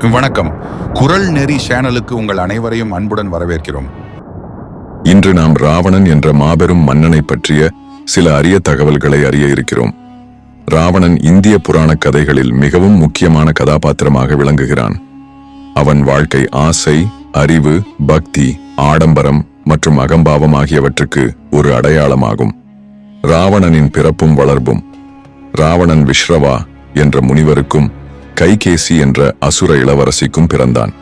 வணக்கம். குரல் நெறி சேனலுக்கு உங்கள் அனைவரையும் அன்புடன் வரவேற்கிறோம். இன்று நாம் ராவணன் என்ற மாபெரும் மன்னனை பற்றிய சில அரிய தகவல்களை அறிய இருக்கிறோம். ராவணன் இந்திய புராண கதைகளில் மிகவும் முக்கியமான கதாபாத்திரமாக விளங்குகிறான். அவன் வாழ்க்கை ஆசை, அறிவு, பக்தி, ஆடம்பரம் மற்றும் அகம்பாவம் ஆகியவற்றுக்கு ஒரு அடையாளமாகும். ராவணனின் பிறப்பும் வளர்ப்பும். ராவணன் விஸ்ரவா என்ற முனிவருக்கும் கைகேசி என்ற அசுர இளவரசிக்கும் பிறந்தான்.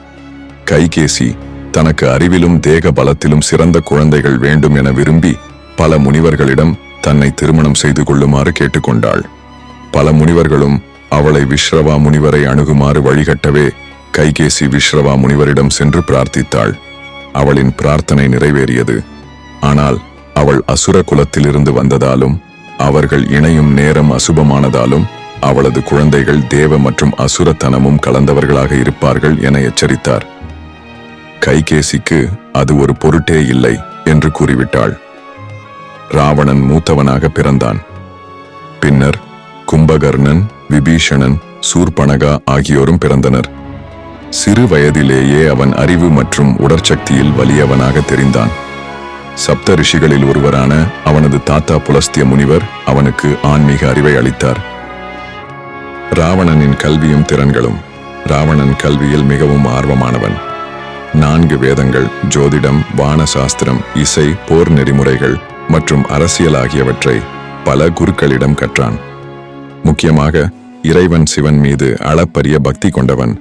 கைகேசி தனக்கு அறிவிலும் தேக பலத்திலும் சிறந்த குழந்தைகள் வேண்டும் என விரும்பி பல முனிவர்களிடம் தன்னை திருமணம் செய்து கொள்ளுமாறு கேட்டுக்கொண்டாள். பல முனிவர்களும் அவளை விஸ்ரவா முனிவரை அணுகுமாறு வழிகட்டவே கைகேசி விஸ்ரவா முனிவரிடம் சென்று பிரார்த்தித்தாள். அவளின் பிரார்த்தனை நிறைவேறியது. ஆனால் அவள் அசுர குலத்திலிருந்து வந்ததாலும் அவர்கள் இணையும் நேரம் அசுபமானதாலும் அவளது குழந்தைகள் தேவ மற்றும் அசுரத்தனமும் கலந்தவர்களாக இருப்பார்கள் என எச்சரித்தார். கைகேசிக்கு அது ஒரு பொருட்டே இல்லை என்று கூறிவிட்டாள். ராவணன் மூத்தவனாக பிறந்தான். பின்னர் கும்பகர்ணன், விபீஷணன், சூர்பனகா ஆகியோரும் பிறந்தனர். சிறு வயதிலேயே அவன் அறிவு மற்றும் உடற்சக்தியில் வலியவனாக தெரிந்தான். சப்த ரிஷிகளில் ஒருவரான அவனது தாத்தா புலஸ்திய முனிவர் அவனுக்கு ஆன்மீக அறிவை அளித்தார். ராவணனின் கல்வியும் திறன்களும். ராவணன் கல்வியில் மிகவும் ஆர்வமானவன். 4 வேதங்கள், ஜோதிடம், வானசாஸ்திரம், இசை, போர் நெறிமுறைகள் மற்றும் அரசியல் ஆகியவற்றை பல குருக்களிடம் கற்றான். முக்கியமாக இறைவன் சிவன் மீது அளப்பரிய பக்தி கொண்டவன்.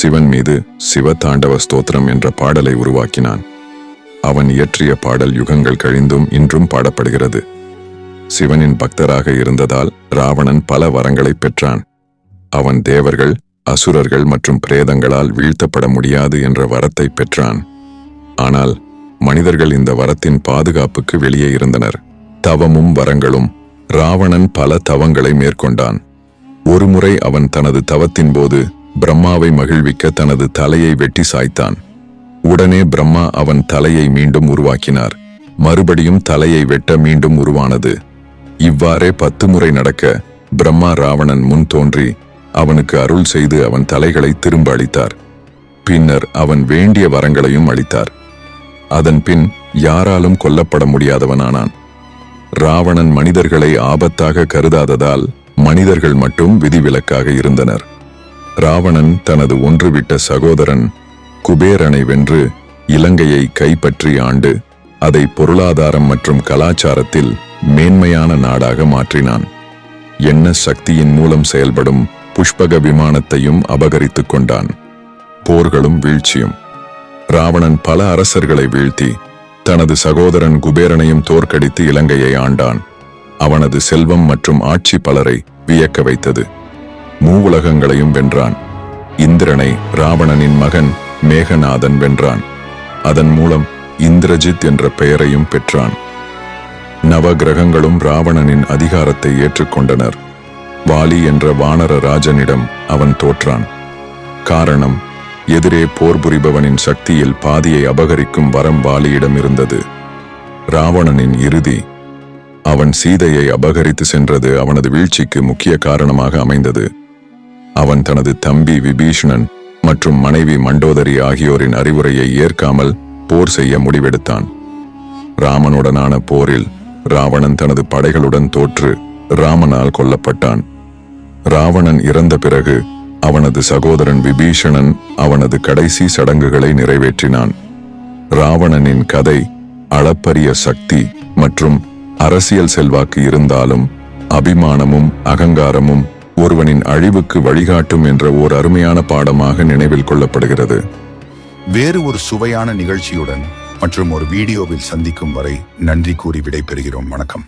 சிவன் மீது சிவ தாண்டவ ஸ்தோத்திரம் என்ற பாடலை உருவாக்கினான். அவன் இயற்றிய பாடல் யுகங்கள் கழிந்தும் இன்றும் பாடப்படுகிறது. சிவனின் பக்தராக இருந்ததால் ராவணன் பல வரங்களை பெற்றான். அவன் தேவர்கள், அசுரர்கள் மற்றும் பிரேதங்களால் வீழ்த்தப்பட முடியாது என்ற வரத்தை பெற்றான். ஆனால் மனிதர்கள் இந்த வரத்தின் பாதுகாப்புக்கு வெளியே இருந்தனர். தவமும் வரங்களும். ராவணன் பல தவங்களை மேற்கொண்டான். ஒருமுறை அவன் தனது தவத்தின் போது பிரம்மாவை மகிழ்விக்க தனது தலையை வெட்டி சாய்த்தான். உடனே பிரம்மா அவன் தலையை மீண்டும் உருவாக்கினார். மறுபடியும் தலையை வெட்ட மீண்டும் உருவானது. இவ்வாறே 10 முறை நடக்க பிரம்மா ராவணன் முன் தோன்றி அவனுக்கு அருள் செய்து அவன் தலைகளை திரும்ப அளித்தார். பின்னர் அவன் வேண்டிய வரங்களையும் அளித்தார். அதன் பின் யாராலும் கொல்லப்பட முடியாதவனானான். ராவணன் மனிதர்களை ஆபத்தாக கருதாததால் மனிதர்கள் மட்டும் விதிவிலக்காக இருந்தனர். ராவணன் தனது ஒன்றுவிட்ட சகோதரன் குபேரனை வென்று இலங்கையை கைப்பற்றி ஆண்டு அதை பொருளாதாரம் மற்றும் கலாச்சாரத்தில் மேன்மையான நாடாக மாற்றினான். எண்ண சக்தியின் மூலம் செயல்படும் புஷ்பக விமானத்தையும் அபகரித்துக் கொண்டான். போர்களும் வீழ்ச்சியும். ராவணன் பல அரசர்களை வீழ்த்தி தனது சகோதரன் குபேரனையும் தோற்கடித்து இலங்கையை ஆண்டான். அவனது செல்வம் மற்றும் ஆட்சி பலரை வியக்க வைத்தது. மூவுலகங்களையும் வென்றான். இந்திரனை ராவணனின் மகன் மேகநாதன் வென்றான். அதன் மூலம் இந்திரஜித் என்ற பெயரையும் பெற்றான். நவ கிரகங்களும் ராவணனின் அதிகாரத்தை ஏற்றுக்கொண்டனர். வாலி என்ற வானர ராஜனிடம் அவன் தோற்றான். காரணம், எதிரே போர் புரிபவனின் சக்தியில் பாதியை அபகரிக்கும் வரம் வாலியிடம் இருந்தது. ராவணனின் இறுதி. அவன் சீதையை அபகரித்து சென்றது அவனது வீழ்ச்சிக்கு முக்கிய காரணமாக அமைந்தது. அவன் தனது தம்பி விபீஷணன் மற்றும் மனைவி மண்டோதரி ஆகியோரின் அறிவுரையை ஏற்காமல் போர் செய்ய முடிவெடுத்தான். ராமனுடனான போரில் ராவணன் தனது படைகளுடன் தோற்று ராமனால் கொல்லப்பட்டான். ராவணன் இறந்த பிறகு அவனது சகோதரன் விபீஷணன் அவனது கடைசி சடங்குகளை நிறைவேற்றினான். ராவணனின் கதை அளப்பரிய சக்தி மற்றும் அரசியல் செல்வாக்கு இருந்தாலும் அபிமானமும் அகங்காரமும் ஒருவனின் அழிவுக்கு வழிகாட்டும் என்ற ஓர் அருமையான பாடமாக நினைவில் கொள்ளப்படுகிறது. வேறு ஒரு சுவையான நிகழ்ச்சியுடன் மற்றும் ஒரு வீடியோவில் சந்திக்கும் வரை நன்றி கூறி விடைபெறுகிறோம். வணக்கம்.